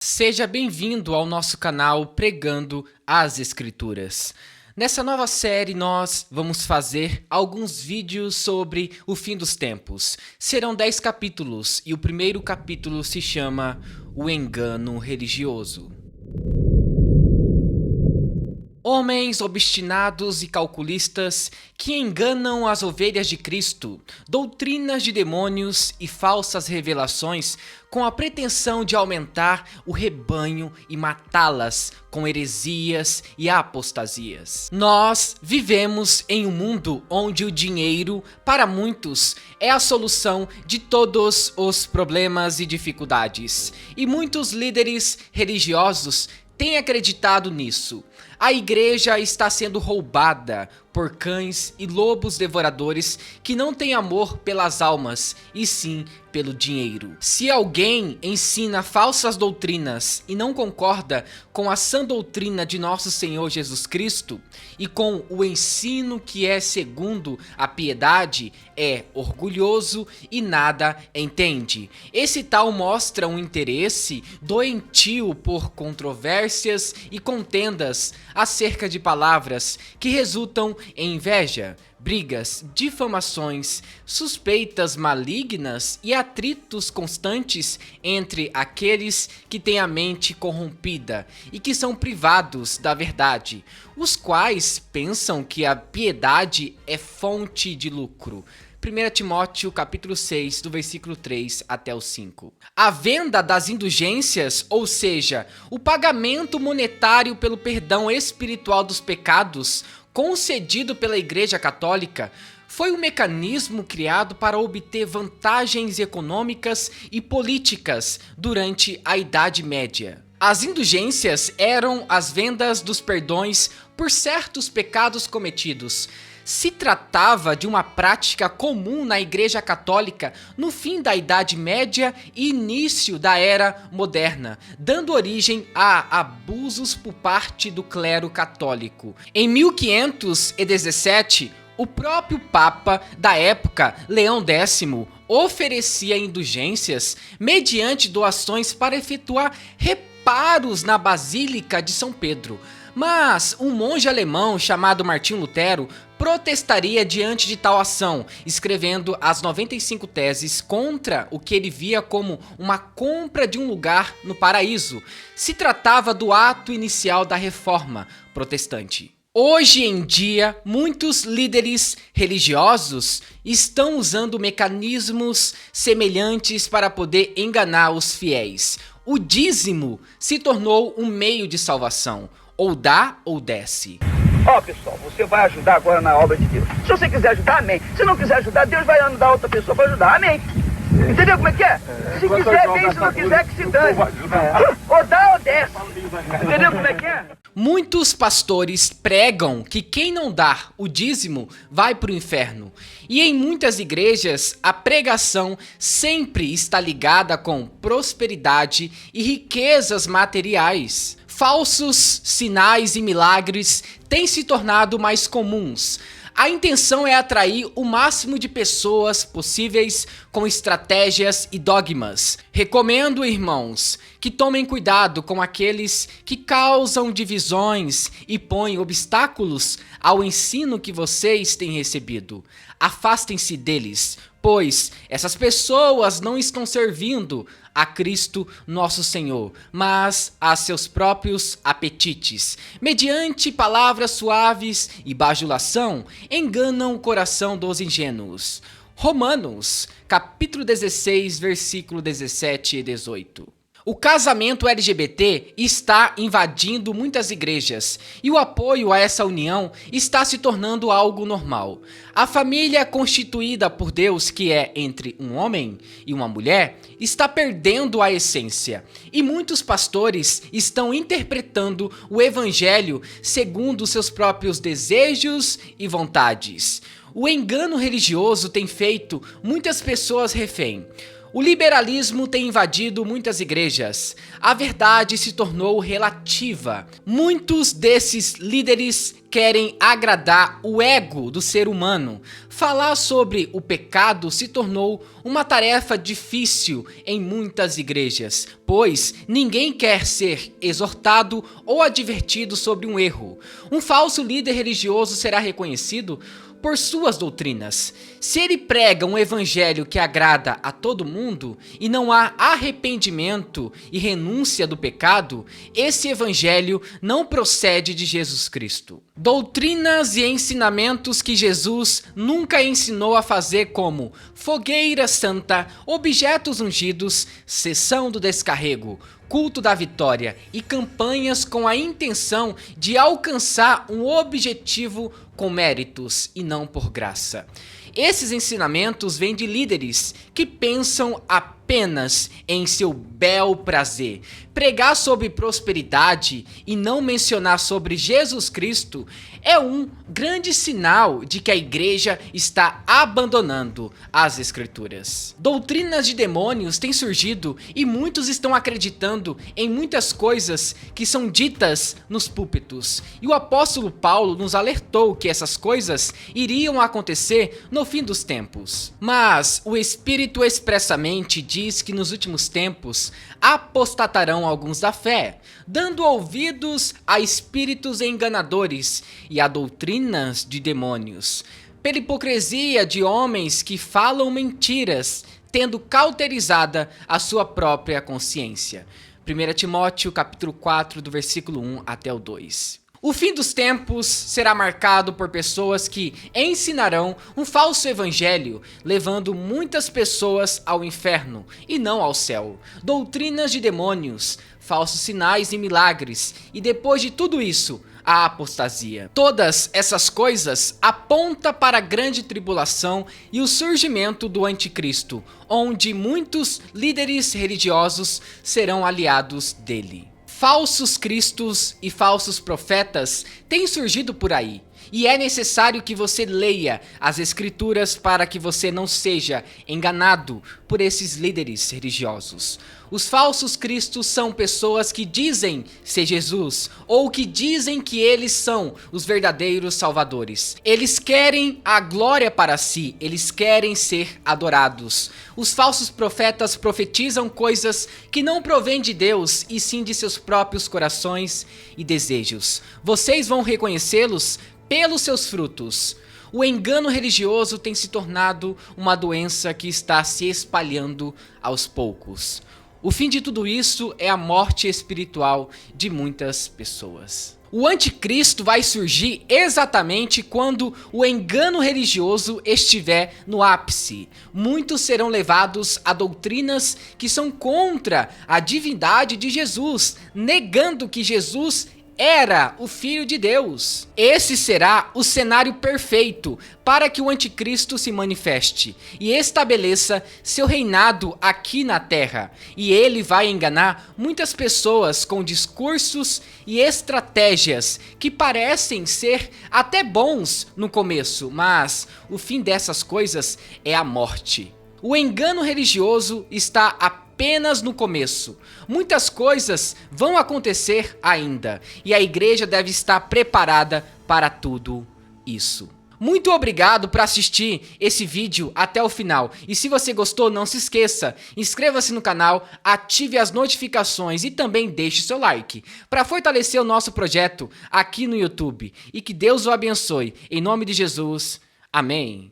Seja bem-vindo ao nosso canal Pregando as Escrituras. Nessa nova série, nós vamos fazer alguns vídeos sobre o fim dos tempos. Serão 10 capítulos e o primeiro capítulo se chama O Engano Religioso. Homens obstinados e calculistas que enganam as ovelhas de Cristo, doutrinas de demônios e falsas revelações com a pretensão de aumentar o rebanho e matá-las com heresias e apostasias. Nós vivemos em um mundo onde o dinheiro, para muitos, é a solução de todos os problemas e dificuldades. E muitos líderes religiosos têm acreditado nisso. A igreja está sendo roubada por cães e lobos devoradores que não têm amor pelas almas, e sim pelo dinheiro. Se alguém ensina falsas doutrinas e não concorda com a sã doutrina de nosso Senhor Jesus Cristo e com o ensino que é segundo a piedade, é orgulhoso e nada entende. Esse tal mostra um interesse doentio por controvérsias e contendas acerca de palavras que resultam em inveja, brigas, difamações, suspeitas malignas e atritos constantes entre aqueles que têm a mente corrompida e que são privados da verdade, os quais pensam que a piedade é fonte de lucro. 1 Timóteo capítulo 6, do versículo 3 até o 5. A venda das indulgências, ou seja, o pagamento monetário pelo perdão espiritual dos pecados, concedido pela Igreja Católica, foi um mecanismo criado para obter vantagens econômicas e políticas durante a Idade Média. As indulgências eram as vendas dos perdões por certos pecados cometidos. Se tratava de uma prática comum na Igreja Católica no fim da Idade Média e início da Era Moderna, dando origem a abusos por parte do clero católico. Em 1517, o próprio Papa da época, Leão X, oferecia indulgências mediante doações para efetuar reparos na Basílica de São Pedro. Mas um monge alemão chamado Martinho Lutero protestaria diante de tal ação, escrevendo as 95 teses contra o que ele via como uma compra de um lugar no paraíso. Se tratava do ato inicial da reforma protestante. Hoje em dia, muitos líderes religiosos estão usando mecanismos semelhantes para poder enganar os fiéis. O dízimo se tornou um meio de salvação. Ou dá ou desce. Ó, pessoal, você vai ajudar agora na obra de Deus. Se você quiser ajudar, amém. Se não quiser ajudar, Deus vai mandar outra pessoa para ajudar, amém. Entendeu como é que é? Se quiser, bem, se não quiser, que se dane. Ou dá ou desce. Entendeu como é que é? Muitos pastores pregam que quem não dá o dízimo vai para o inferno. E em muitas igrejas, a pregação sempre está ligada com prosperidade e riquezas materiais. Falsos sinais e milagres têm se tornado mais comuns. A intenção é atrair o máximo de pessoas possíveis com estratégias e dogmas. Recomendo, irmãos, que tomem cuidado com aqueles que causam divisões e põem obstáculos ao ensino que vocês têm recebido. Afastem-se deles, pois essas pessoas não estão servindo a Cristo nosso Senhor, mas a seus próprios apetites. Mediante palavras suaves e bajulação, enganam o coração dos ingênuos. Romanos, capítulo 16, versículo 17 e 18. O casamento LGBT está invadindo muitas igrejas e o apoio a essa união está se tornando algo normal. A família constituída por Deus, que é entre um homem e uma mulher, está perdendo a essência e muitos pastores estão interpretando o evangelho segundo seus próprios desejos e vontades. O engano religioso tem feito muitas pessoas refém. O liberalismo tem invadido muitas igrejas. A verdade se tornou relativa. Muitos desses líderes querem agradar o ego do ser humano. Falar sobre o pecado se tornou uma tarefa difícil em muitas igrejas, pois ninguém quer ser exortado ou advertido sobre um erro. Um falso líder religioso será reconhecido por suas doutrinas. Se ele prega um evangelho que agrada a todo mundo e não há arrependimento e renúncia do pecado, esse evangelho não procede de Jesus Cristo. Doutrinas e ensinamentos que Jesus nunca ensinou a fazer, como fogueira santa, objetos ungidos, sessão do descarrego, culto da vitória e campanhas com a intenção de alcançar um objetivo com méritos e não por graça. Esses ensinamentos vêm de líderes que pensam apenas em seu bel prazer. Pregar sobre prosperidade e não mencionar sobre Jesus Cristo é um grande sinal de que a igreja está abandonando as escrituras. Doutrinas de demônios têm surgido e muitos estão acreditando em muitas coisas que são ditas nos púlpitos. E o apóstolo Paulo nos alertou que essas coisas iriam acontecer no fim dos tempos. Mas o Espírito expressamente diz que nos últimos tempos apostatarão alguns da fé, dando ouvidos a espíritos enganadores e a doutrinas de demônios, pela hipocrisia de homens que falam mentiras, tendo cauterizada a sua própria consciência. 1 Timóteo capítulo 4, do versículo 1 até o 2. O fim dos tempos será marcado por pessoas que ensinarão um falso evangelho, levando muitas pessoas ao inferno e não ao céu. Doutrinas de demônios, falsos sinais e milagres, e depois de tudo isso, a apostasia. Todas essas coisas apontam para a grande tribulação e o surgimento do anticristo, onde muitos líderes religiosos serão aliados dele. Falsos cristos e falsos profetas têm surgido por aí, e é necessário que você leia as escrituras para que você não seja enganado por esses líderes religiosos. Os falsos cristos são pessoas que dizem ser Jesus, ou que dizem que eles são os verdadeiros salvadores. Eles querem a glória para si, eles querem ser adorados. Os falsos profetas profetizam coisas que não provêm de Deus, e sim de seus próprios corações e desejos. Vocês vão reconhecê-los pelos seus frutos. O engano religioso tem se tornado uma doença que está se espalhando aos poucos. O fim de tudo isso é a morte espiritual de muitas pessoas. O anticristo vai surgir exatamente quando o engano religioso estiver no ápice. Muitos serão levados a doutrinas que são contra a divindade de Jesus, negando que Jesus era o Filho de Deus. Esse será o cenário perfeito para que o anticristo se manifeste e estabeleça seu reinado aqui na terra. E ele vai enganar muitas pessoas com discursos e estratégias que parecem ser até bons no começo, mas o fim dessas coisas é a morte. O engano religioso está apenas no começo. Muitas coisas vão acontecer ainda, e a igreja deve estar preparada para tudo isso. Muito obrigado por assistir esse vídeo até o final. E se você gostou, não se esqueça, inscreva-se no canal, ative as notificações e também deixe seu like para fortalecer o nosso projeto aqui no YouTube. E que Deus o abençoe. Em nome de Jesus, amém.